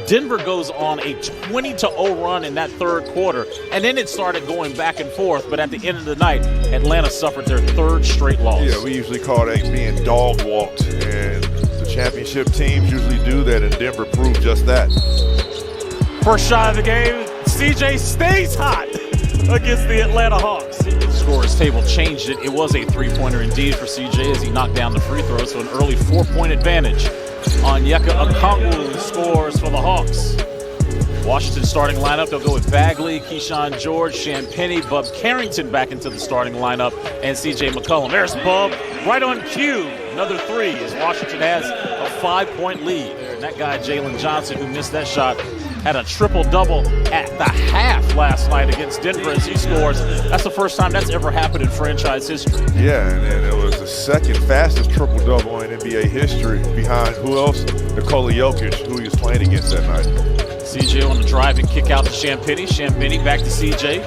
Denver goes on a 20-0 run in that third quarter, and then it started going back and forth. But at the end of the night, Atlanta suffered their third straight loss. Yeah, we usually call that being dog walked, and the championship teams usually do that, and Denver proved just that. First shot of the game, CJ stays hot against the Atlanta Hawks. The scorer's table changed it. It was a three-pointer indeed for CJ as he knocked down the free throw, so an early 4-point advantage. Onyeka Okongwu scores for the Hawks. Washington starting lineup, they'll go with Bagley, Keyshawn George, Champagnie, Bub Carrington back into the starting lineup, and C.J. McCollum. There's Bub right on cue. Another three as Washington has a 5-point lead. And that guy, Jalen Johnson, who missed that shot, had a triple-double at the half last night against Denver as he scores. That's the first time that's ever happened in franchise history. Yeah, and it was the second fastest triple-double in NBA history behind who else? Nikola Jokic, who he was playing against that night. CJ on the drive and kick out to Champagnie. Champagnie back to CJ.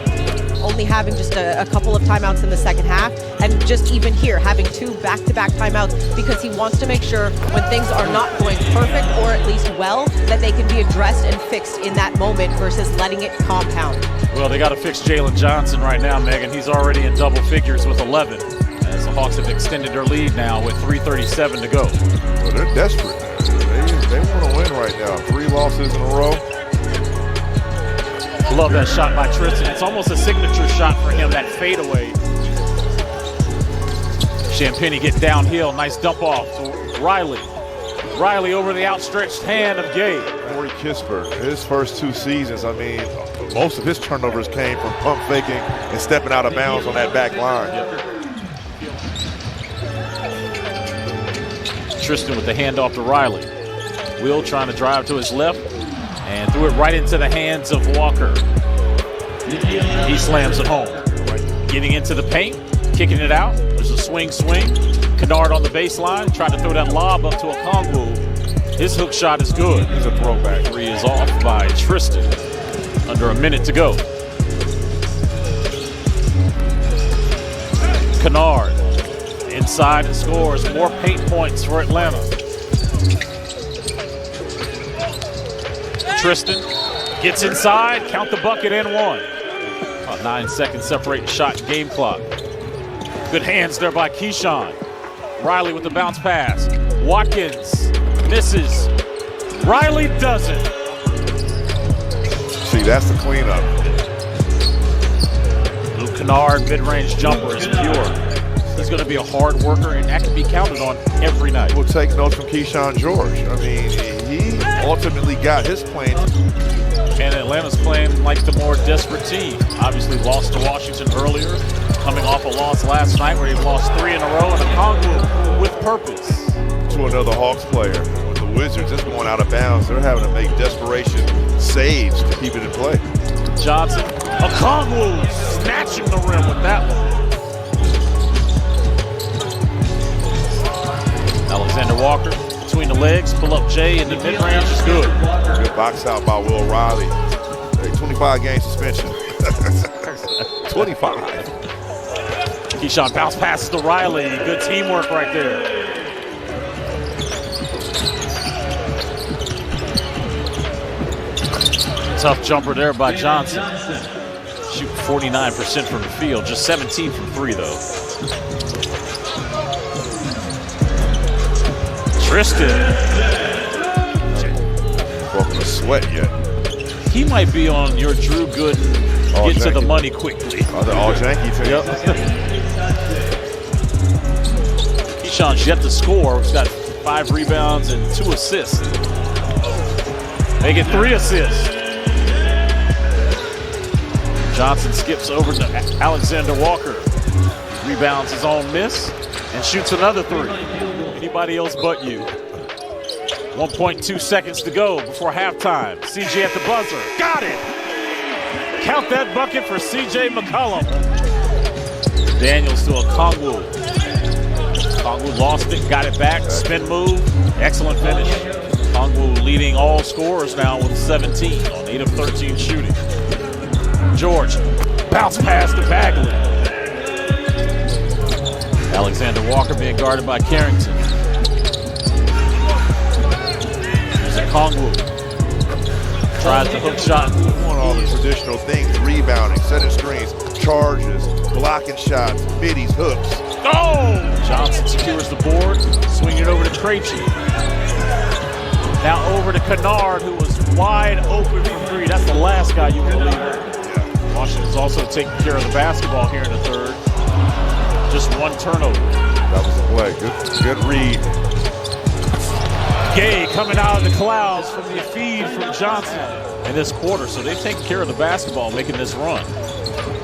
Only having just a couple of timeouts in the second half, and just even here having two back-to-back timeouts because he wants to make sure when things are not going perfect or at least well that they can be addressed and fixed in that moment versus letting it compound. Well, they got to fix Jalen Johnson right now, Megan. He's already in double figures with 11 as the Hawks have extended their lead now with 3:37 to go. Well, they're desperate. They want to win right now. 3 losses in a row. Love that shot by Tristan. It's almost a signature shot for him, that fadeaway. Champagnie get downhill. Nice dump off to Riley. Riley over the outstretched hand of Gabe. Corey Kispert, his first 2 seasons, I mean, most of his turnovers came from pump faking and stepping out of bounds on that back line. Tristan with the handoff to Riley. Will trying to drive to his left and threw it right into the hands of Walker. He slams it home. Getting into the paint, kicking it out. There's a swing. Kennard on the baseline, tried to throw that lob up to Okongwu. His hook shot is good. He's a throwback. 3 is off by Tristan. Under a minute to go. Kennard inside and scores. More paint points for Atlanta. Tristan gets inside, count the bucket and 1. About 9 seconds separating shot and game clock. Good hands there by Keyshawn. Riley with the bounce pass. Watkins misses. Riley doesn't. See, that's the cleanup. Luke Kennard mid-range jumper is pure. He's going to be a hard worker, and that can be counted on every night. We'll take notes from Keyshawn George. I mean, he ultimately got his plan. And Atlanta's playing like the more desperate team. Obviously lost to Washington earlier, coming off a loss last night where he lost 3 in a row, and Okongwu with purpose. To another Hawks player. With the Wizards just going out of bounds, they're having to make desperation saves to keep it in play. Johnson, Okongwu snatching the rim with that one. Alexander Walker between the legs, pull up Jay in the mid-range is good. Good box out by Will Riley. 25-game suspension. 25. Keyshawn bounce passes to Riley. Good teamwork right there. Tough jumper there by Johnson. Shoot 49% from the field, just 17 from 3 though. Tristan. Broken a sweat yet. He might be on your Drew Gooden get to the money quickly. The all-Janky team. Yep. Keyshawn's yet to score. He's got 5 rebounds and 2 assists. They get 3 assists. Johnson skips over to Alexander Walker. Rebounds his own miss and shoots another 3. Anybody else but you. 1.2 seconds to go before halftime. CJ at the buzzer. Got it! Count that bucket for CJ McCollum. Daniels to Okongwu. Okongwu lost it, got it back. Spin move. Excellent finish. Okongwu leading all scorers now with 17 on 8 of 13 shooting. George, bounce pass to Bagley. Alexander Walker being guarded by Carrington. Here's Okongwu. Tries the hook shot. Doing all the traditional things, rebounding, setting screens, charges, blocking shots, middies, hooks. Oh! Johnson secures the board, swinging it over to Krejci. Now over to Kennard, who was wide open for three. That's the last guy you can believe it. Washington's also taking care of the basketball here in the third. Just one turnover. That was a play. Good read. Gay coming out of the clouds from the feed from Johnson in this quarter. So they've taken care of the basketball, making this run.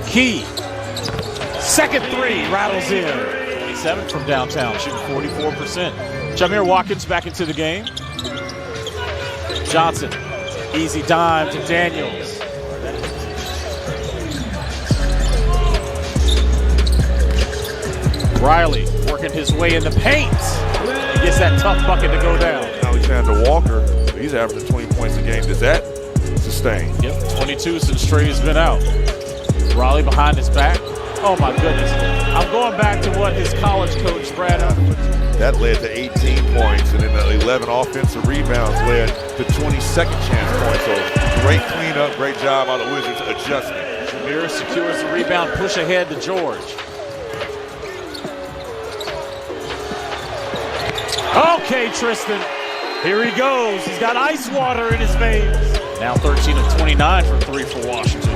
Key. Second three rattles in. 27 from downtown, shooting 44%. Jamir Watkins back into the game. Johnson, easy dime to Daniels. Riley working his way in the paint. He gets that tough bucket to go down. Alexander Walker, he's averaging 20 points a game. Does that sustain? Yep, 22 since Trey's been out. Riley behind his back. Oh my goodness. I'm going back to what his college coach, Brad. That led to 18 points, and then the 11 offensive rebounds led to 20 second chance points. So great cleanup, great job by the Wizards adjusting. Jamir secures the rebound, push ahead to George. Okay, Tristan. Here he goes. He's got ice water in his veins. Now 13 of 29 for three for Washington.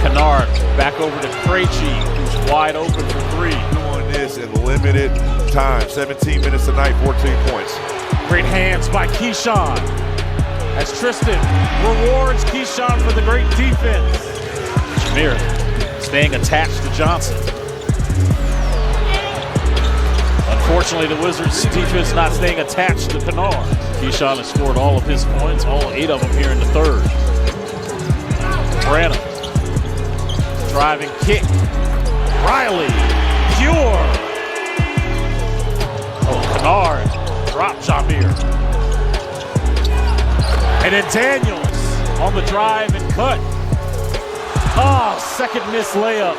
Kennard back over to Krejci, who's wide open for three. Doing this in limited time. 17 minutes tonight, 14 points. Great hands by Keyshawn. As Tristan rewards Keyshawn for the great defense. Jamir staying attached to Johnson. Unfortunately, the Wizards' defense not staying attached to Kennard. Keyshawn has scored all of his points, all 8 of them here in the third. Branham. Driving kick. Riley. Pure. Oh, Kennard. Drop Jamir. And then Daniels on the drive and cut. Oh, second missed layup.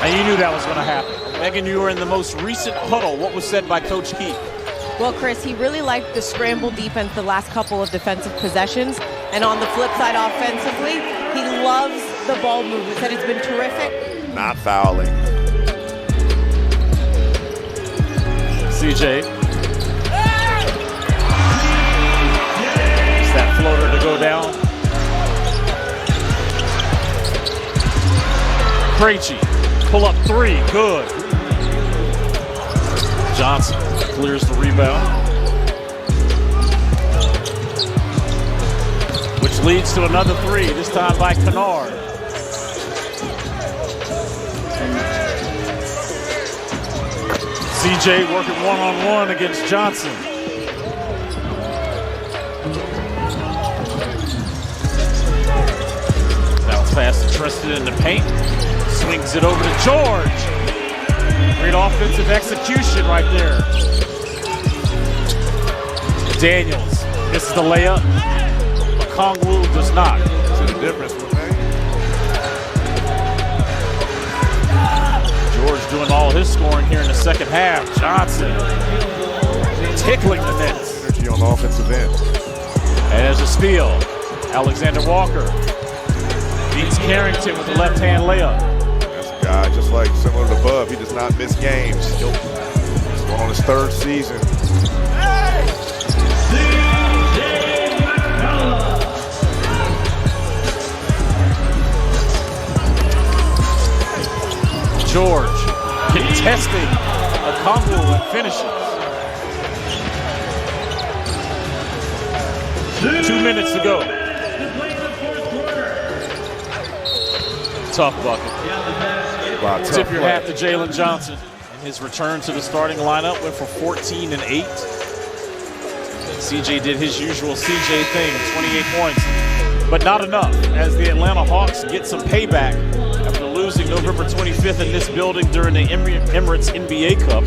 And you knew that was going to happen. Megan, you were in the most recent huddle. What was said by Coach Keith? Well, Chris, he really liked the scramble defense the last couple of defensive possessions. And on the flip side, offensively, he loves the ball movement. Said it's been terrific. Not fouling. CJ. It's that floater to go down. Krejci. Pull up three, good. Johnson clears the rebound. Which leads to another three, this time by Kennard. CJ working one-on-one against Johnson. Bounce pass to Tristan in the paint. Swings it over to George. Great offensive execution right there. Daniels misses the layup. Okongwu does not. See the difference, man. George doing all his scoring here in the second half. Johnson tickling the nets. Energy on the offensive end. And there's a steal. Alexander Walker beats Carrington with the left-hand layup. Guy, just like similar to Bub, he does not miss games. He's going on his third season. George contesting a combo and finishes. 2 minutes to go. Tough bucket. Wow, Tip your hat to Jalen Johnson. In his return to the starting lineup, went for 14 and 8. CJ did his usual CJ thing, 28 points, but not enough as the Atlanta Hawks get some payback after losing November 25th in this building during the Emirates NBA Cup.